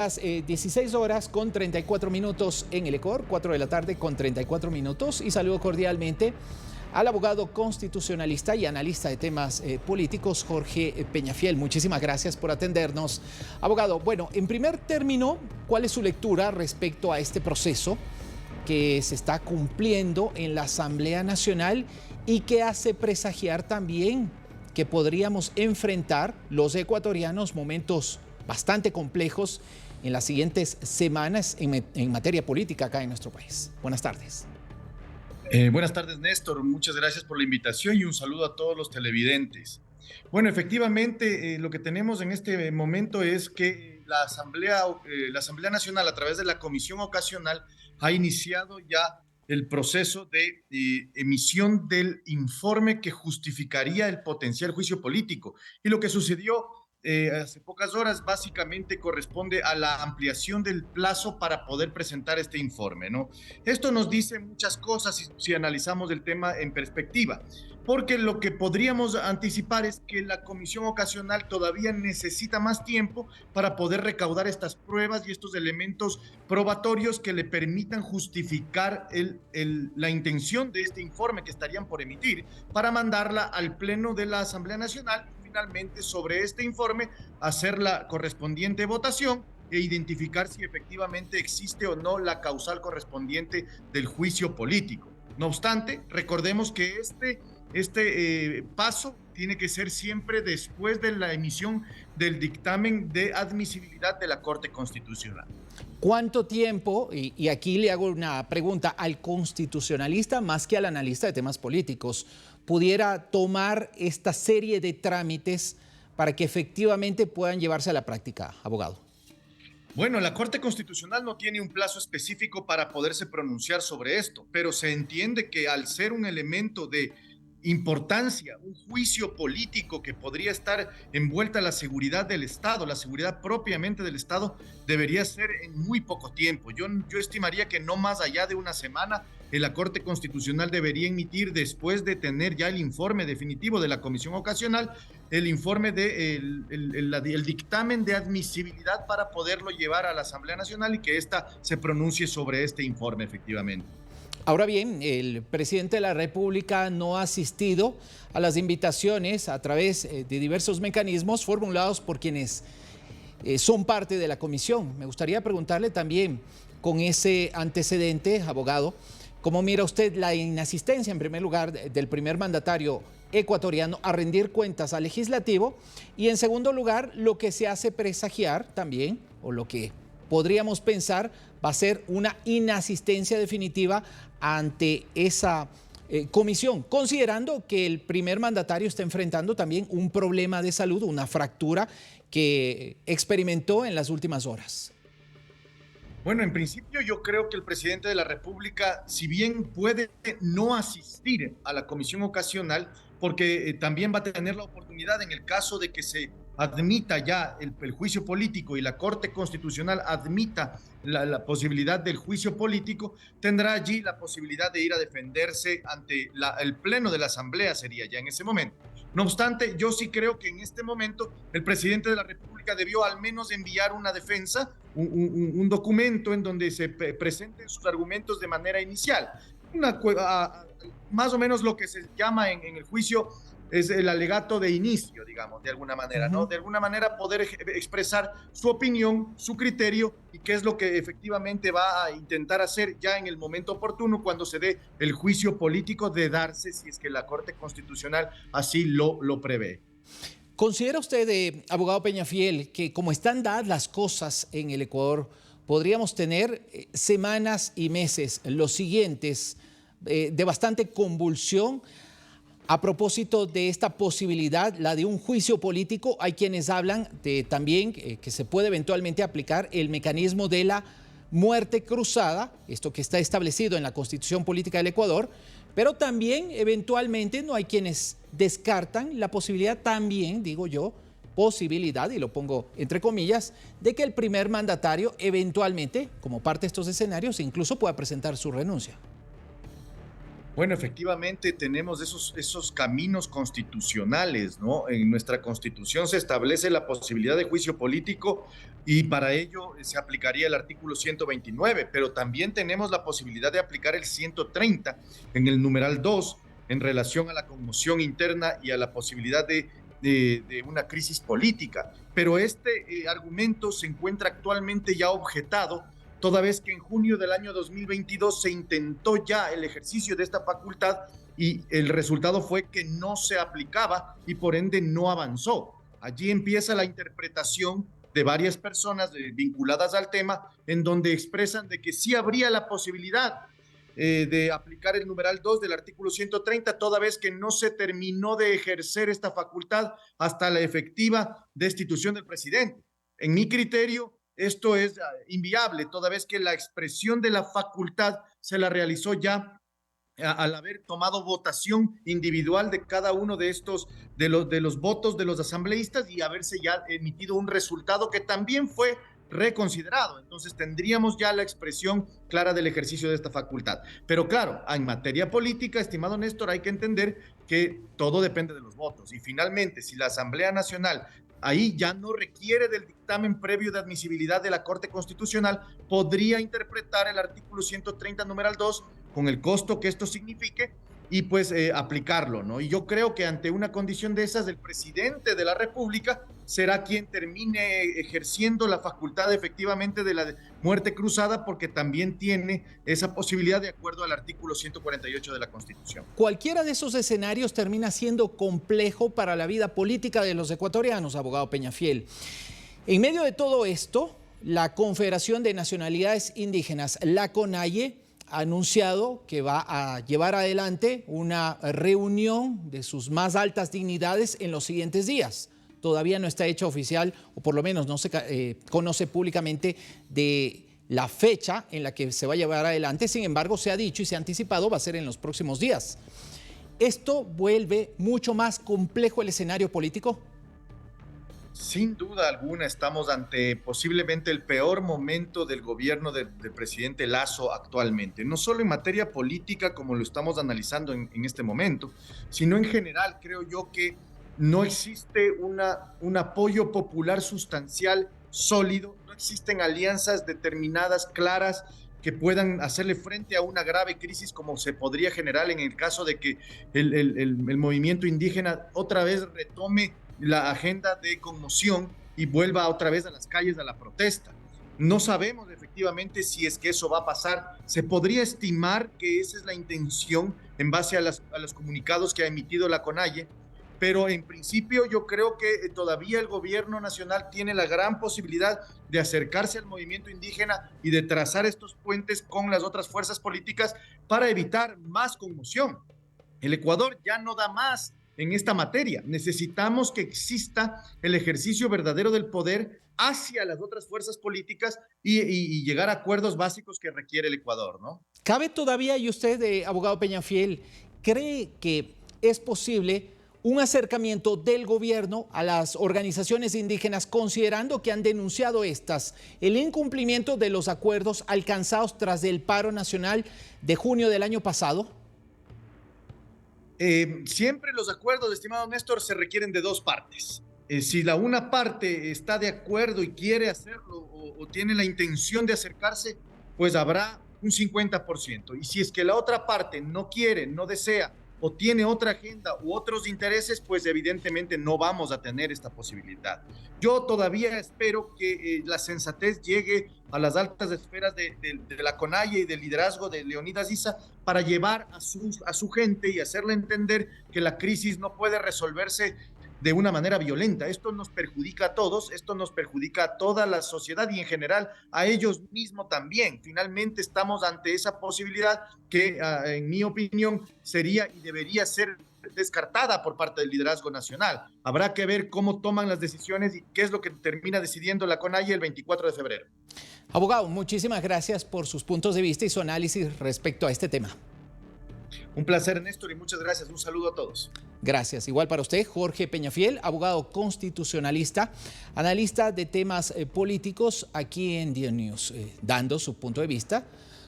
Las 16 horas con 34 minutos en el Ecuador, 4 de la tarde con 34 minutos, y saludo cordialmente al abogado constitucionalista y analista de temas políticos, Jorge Peñafiel. Muchísimas gracias por atendernos. Abogado, bueno, en primer término, ¿cuál es su lectura respecto a este proceso que se está cumpliendo en la Asamblea Nacional y que hace presagiar también que podríamos enfrentar los ecuatorianos momentos bastante complejos en las siguientes semanas en materia política acá en nuestro país? Buenas tardes. Buenas tardes, Néstor. Muchas gracias por la invitación y un saludo a todos los televidentes. Bueno, efectivamente, lo que tenemos en este momento es que la Asamblea Nacional, a través de la Comisión Ocasional, ha iniciado ya el proceso de emisión del informe que justificaría el potencial juicio político. Y lo que sucedió hace pocas horas básicamente corresponde a la ampliación del plazo para poder presentar este informe, ¿no? Esto nos dice muchas cosas si analizamos el tema en perspectiva, porque lo que podríamos anticipar es que la comisión ocasional todavía necesita más tiempo para poder recaudar estas pruebas y estos elementos probatorios que le permitan justificar la intención de este informe que estarían por emitir para mandarla al Pleno de la Asamblea Nacional. Finalmente, sobre este informe, hacer la correspondiente votación e identificar si efectivamente existe o no la causal correspondiente del juicio político. No obstante, recordemos que este paso tiene que ser siempre después de la emisión del dictamen de admisibilidad de la Corte Constitucional. ¿Cuánto tiempo, y aquí le hago una pregunta al constitucionalista más que al analista de temas políticos, pudiera tomar esta serie de trámites para que efectivamente puedan llevarse a la práctica, abogado? Bueno, la Corte Constitucional no tiene un plazo específico para poderse pronunciar sobre esto, pero se entiende que al ser un elemento de importancia, un juicio político que podría estar envuelta en la seguridad del Estado, la seguridad propiamente del Estado, debería ser en muy poco tiempo. Yo estimaría que no más allá de una semana la Corte Constitucional debería emitir, después de tener ya el informe definitivo de la Comisión Ocasional, el informe el dictamen de admisibilidad para poderlo llevar a la Asamblea Nacional y que ésta se pronuncie sobre este informe efectivamente. Ahora bien, el presidente de la República no ha asistido a las invitaciones a través de diversos mecanismos formulados por quienes son parte de la comisión. Me gustaría preguntarle también, con ese antecedente, abogado, ¿cómo mira usted la inasistencia, en primer lugar, del primer mandatario ecuatoriano a rendir cuentas al legislativo? Y en segundo lugar, lo que se hace presagiar también, o lo que podríamos pensar, va a ser una inasistencia definitiva ante esa comisión, considerando que el primer mandatario está enfrentando también un problema de salud, una fractura que experimentó en las últimas horas. Bueno, en principio yo creo que el presidente de la República, si bien puede no asistir a la comisión ocasional, porque también va a tener la oportunidad en el caso de que se admita ya el juicio político y la Corte Constitucional admita la posibilidad del juicio político, tendrá allí la posibilidad de ir a defenderse ante el Pleno de la Asamblea, sería ya en ese momento. No obstante, yo sí creo que en este momento el presidente de la República debió al menos enviar una defensa, un documento en donde se presenten sus argumentos de manera inicial. Más o menos lo que se llama en el juicio es el alegato de inicio, digamos, de alguna manera, ¿no? De alguna manera poder expresar su opinión, su criterio y qué es lo que efectivamente va a intentar hacer ya en el momento oportuno cuando se dé el juicio político de darse, si es que la Corte Constitucional así lo prevé. ¿Considera usted, abogado Peñafiel, que como están dadas las cosas en el Ecuador, podríamos tener semanas y meses, los siguientes, de bastante convulsión a propósito de esta posibilidad, la de un juicio político? Hay quienes hablan de también que se puede eventualmente aplicar el mecanismo de la muerte cruzada, esto que está establecido en la Constitución Política del Ecuador, pero también eventualmente no hay quienes descartan la posibilidad también, digo yo, posibilidad, y lo pongo entre comillas, de que el primer mandatario eventualmente, como parte de estos escenarios, incluso pueda presentar su renuncia. Bueno, efectivamente tenemos esos caminos constitucionales, ¿no? En nuestra Constitución se establece la posibilidad de juicio político y para ello se aplicaría el artículo 129, pero también tenemos la posibilidad de aplicar el 130 en el numeral 2 en relación a la conmoción interna y a la posibilidad de una crisis política. Pero este argumento se encuentra actualmente ya objetado, toda vez que en junio del año 2022 se intentó ya el ejercicio de esta facultad y el resultado fue que no se aplicaba y por ende no avanzó. Allí empieza la interpretación de varias personas vinculadas al tema, en donde expresan de que sí habría la posibilidad de aplicar el numeral 2 del artículo 130, toda vez que no se terminó de ejercer esta facultad hasta la efectiva destitución del presidente. En mi criterio, esto es inviable, toda vez que la expresión de la facultad se la realizó ya al haber tomado votación individual de cada uno de estos, de los votos de los asambleístas y haberse ya emitido un resultado que también fue reconsiderado. Entonces tendríamos ya la expresión clara del ejercicio de esta facultad. Pero claro, en materia política, estimado Néstor, hay que entender que todo depende de los votos. Y finalmente, si la Asamblea Nacional ahí ya no requiere del dictamen previo de admisibilidad de la Corte Constitucional, podría interpretar el artículo 130, numeral 2, con el costo que esto signifique, y pues aplicarlo, ¿no? Y yo creo que ante una condición de esas, el presidente de la República será quien termine ejerciendo la facultad efectivamente de la muerte cruzada, porque también tiene esa posibilidad de acuerdo al artículo 148 de la Constitución. Cualquiera de esos escenarios termina siendo complejo para la vida política de los ecuatorianos, abogado Peñafiel. En medio de todo esto, la Confederación de Nacionalidades Indígenas, la CONAIE, ha anunciado que va a llevar adelante una reunión de sus más altas dignidades en los siguientes días. Todavía no está hecha oficial, o por lo menos no se conoce públicamente de la fecha en la que se va a llevar adelante. Sin embargo, se ha dicho y se ha anticipado, va a ser en los próximos días. ¿Esto vuelve mucho más complejo el escenario político? Sin duda alguna estamos ante posiblemente el peor momento del gobierno del presidente Lasso actualmente, no solo en materia política como lo estamos analizando en este momento, sino en general. Creo yo que no existe un apoyo popular sustancial, sólido, no existen alianzas determinadas, claras, que puedan hacerle frente a una grave crisis como se podría generar en el caso de que el movimiento indígena otra vez retome la agenda de conmoción y vuelva otra vez a las calles a la protesta. No sabemos efectivamente si es que eso va a pasar. Se podría estimar que esa es la intención en base a los comunicados que ha emitido la CONAIE, pero en principio yo creo que todavía el gobierno nacional tiene la gran posibilidad de acercarse al movimiento indígena y de trazar estos puentes con las otras fuerzas políticas para evitar más conmoción. El Ecuador ya no da más en esta materia. Necesitamos que exista el ejercicio verdadero del poder hacia las otras fuerzas políticas y llegar a acuerdos básicos que requiere el Ecuador, ¿no? ¿Cabe todavía, y usted, abogado Peñafiel, cree que es posible un acercamiento del gobierno a las organizaciones indígenas, considerando que han denunciado estas el incumplimiento de los acuerdos alcanzados tras el paro nacional de junio del año pasado? Siempre los acuerdos, estimado Néstor, se requieren de dos partes. Si la una parte está de acuerdo y quiere hacerlo o tiene la intención de acercarse, pues habrá un 50%. Y si es que la otra parte no quiere, no desea o tiene otra agenda u otros intereses, pues evidentemente no vamos a tener esta posibilidad. Yo todavía espero que la sensatez llegue a las altas esferas de la CONAIE y del liderazgo de Leonidas Issa para llevar a su gente y hacerle entender que la crisis no puede resolverse de una manera violenta. Esto nos perjudica a todos, esto nos perjudica a toda la sociedad y en general a ellos mismos también. Finalmente estamos ante esa posibilidad que, en mi opinión, sería y debería ser descartada por parte del liderazgo nacional. Habrá que ver cómo toman las decisiones y qué es lo que termina decidiendo la CONAIE el 24 de febrero. Abogado, muchísimas gracias por sus puntos de vista y su análisis respecto a este tema. Un placer, Néstor, y muchas gracias. Un saludo a todos. Gracias. Igual para usted, Jorge Peñafiel, abogado constitucionalista, analista de temas políticos aquí en DIAN News, dando su punto de vista